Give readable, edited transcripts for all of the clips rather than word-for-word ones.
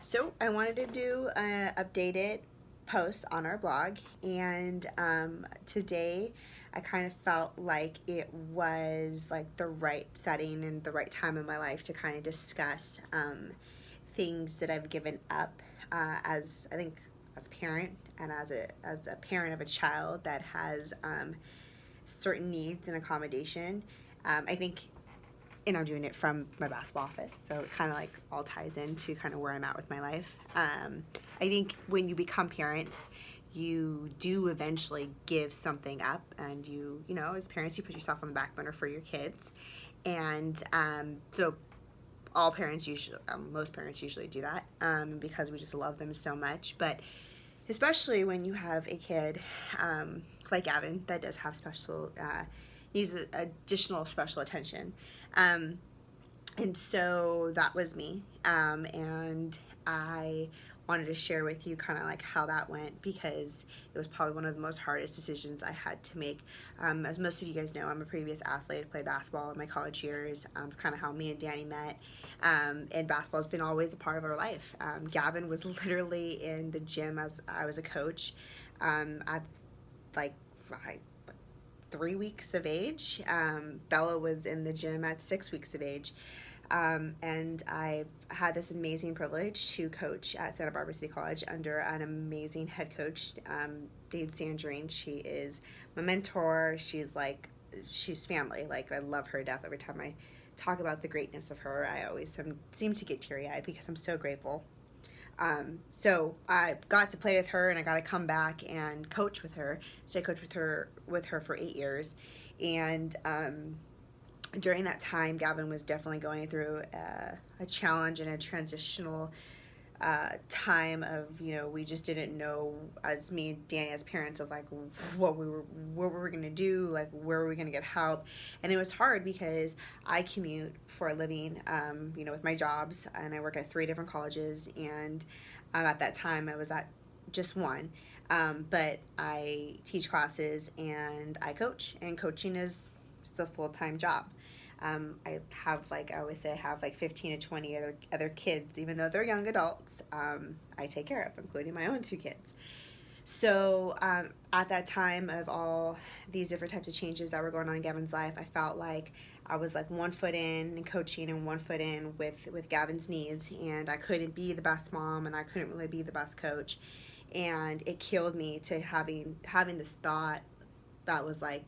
So I wanted to do an updated post on our blog, and today I kind of felt like it was like the right setting and the right time in my life to kind of discuss things that I've given up as I think as a parent and as a parent of a child that has certain needs and accommodation. I think and I'm doing it from my basketball office, so it kind of like all ties into kind of where I'm at with my life. I think when you become parents, you do eventually give something up, and you know, as parents, you put yourself on the back burner for your kids, and so all parents usually, most parents usually do that because we just love them so much, but especially when you have a kid like Gavin that does have special needs additional special attention. Um, and so that was me. And I wanted to share with you kind of like how that went because it was probably one of the most hardest decisions I had to make. As most of you guys know, I'm a previous athlete. I played basketball in my college years. It's kind of how me and Danny met. And basketball has been always a part of our life. Gavin was literally in the gym as I was a coach at like 3 weeks of age. Bella was in the gym at 6 weeks of age. And I've had this amazing privilege to coach at Santa Barbara City College under an amazing head coach, Dave Sandrine. She is my mentor. She's family. Like, I love her to death. Every time I talk about the greatness of her, I always seem to get teary-eyed because I'm so grateful. So I got to play with her, and I got to come back and coach with her. So I coached with her for 8 years, and during that time, Gavin was definitely going through a challenge and a transitional time of, you know, we just didn't know, as me and Danny as parents, of like what we were going to do, like where were we going to get help. And it was hard because I commute for a living, you know, with my jobs, and I work at 3 different colleges, and at that time I was at just one. But I teach classes and I coach, and coaching is it's a full-time job. I have, like I always say, I have like 15 to 20 other kids, even though they're young adults. I take care of, including my own 2 kids. So at that time of all these different types of changes that were going on in Gavin's life, I felt like I was like 1 foot in coaching and 1 foot in with Gavin's needs, and I couldn't be the best mom, and I couldn't really be the best coach, and it killed me to having this thought that was like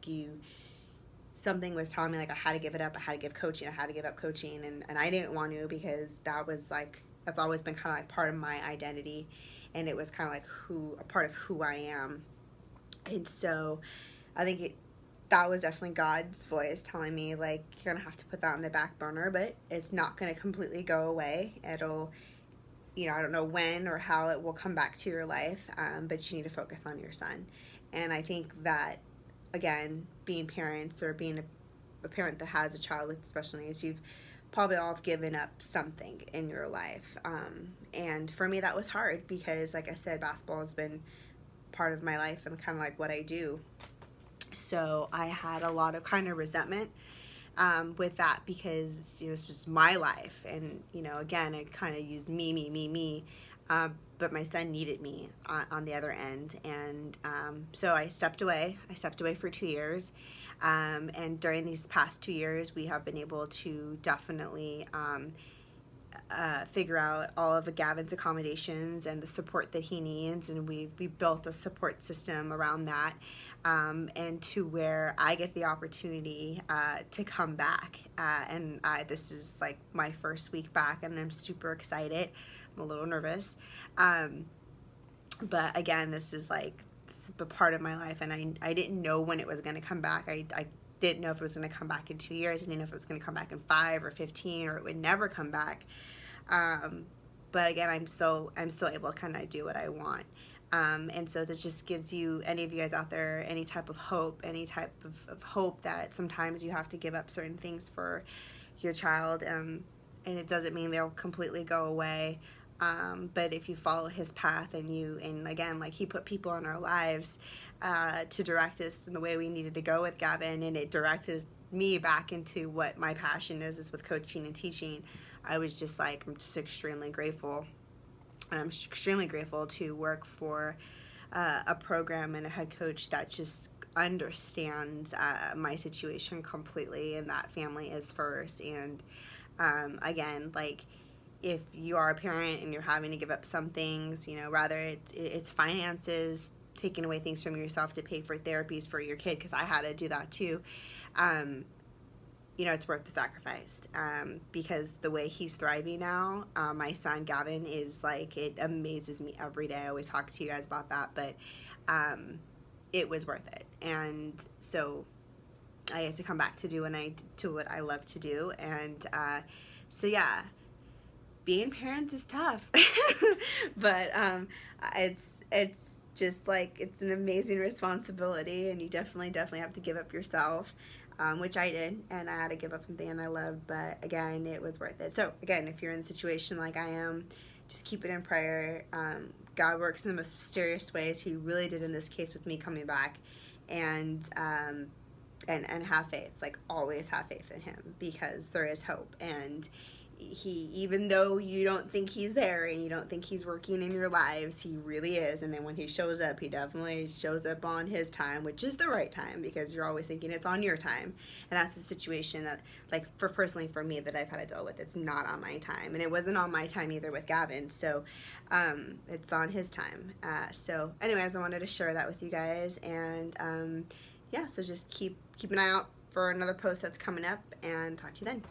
something was telling me like I had to give it up. I had to give coaching. I had to give up coaching, and I didn't want to because that's always been kind of like part of my identity, and it was kind of like a part of who I am. And so I think that was definitely God's voice telling me like you're gonna have to put that on the back burner, but it's not gonna completely go away. It'll, you know, I don't know when or how it will come back to your life, but you need to focus on your son. And I think that, again, being parents or being a parent that has a child with special needs, you've probably all given up something in your life. And for me, that was hard because, like I said, basketball has been part of my life and kind of like what I do. So I had a lot of kind of resentment with that because, you know, it's just my life. And, you know, again, I kind of used me. But my son needed me on the other end. And so I stepped away. I stepped away for 2 years. And during these past 2 years, we have been able to definitely figure out all of Gavin's accommodations and the support that he needs. And we built a support system around that. And to where I get the opportunity to come back. And this is like my first week back, and I'm super excited. I'm a little nervous. But again, this is like a part of my life, and I didn't know when it was going to come back. I didn't know if it was going to come back in 2 years. I didn't know if it was going to come back in 5 or 15, or it would never come back. But again, I'm still able to kind of do what I want. And so this just gives you, any of you guys out there, any type of hope that sometimes you have to give up certain things for your child. And it doesn't mean they'll completely go away. But if you follow his path and again, like he put people in our lives to direct us in the way we needed to go with Gavin, and it directed me back into what my passion is with coaching and teaching. I'm just extremely grateful. And I'm extremely grateful to work for a program and a head coach that just understands my situation completely, and that family is first. And again, like, if you are a parent and you're having to give up some things, you know, rather it's finances, taking away things from yourself to pay for therapies for your kid, because I had to do that too. Um, you know, it's worth the sacrifice, because the way he's thriving now, my son Gavin is like, it amazes me every day. I always talk to you guys about that, but it was worth it. And so I get to come back to do what I love to do. And so yeah, being parents is tough, but it's just like, it's an amazing responsibility, and you definitely have to give up yourself, which I did, and I had to give up something I loved, but again, it was worth it. So again, if you're in a situation like I am, just keep it in prayer. God works in the most mysterious ways. He really did in this case with me coming back, and have faith. Like, always have faith in him, because there is hope. And he, even though you don't think he's there and you don't think he's working in your lives, he really is. And then when he shows up, he definitely shows up on his time, which is the right time, because you're always thinking it's on your time. And that's the situation that, like, personally for me, that I've had to deal with. It's not on my time, and it wasn't on my time either with Gavin. So it's on his time. So anyways, I wanted to share that with you guys. And yeah, so just keep an eye out for another post that's coming up, and talk to you then.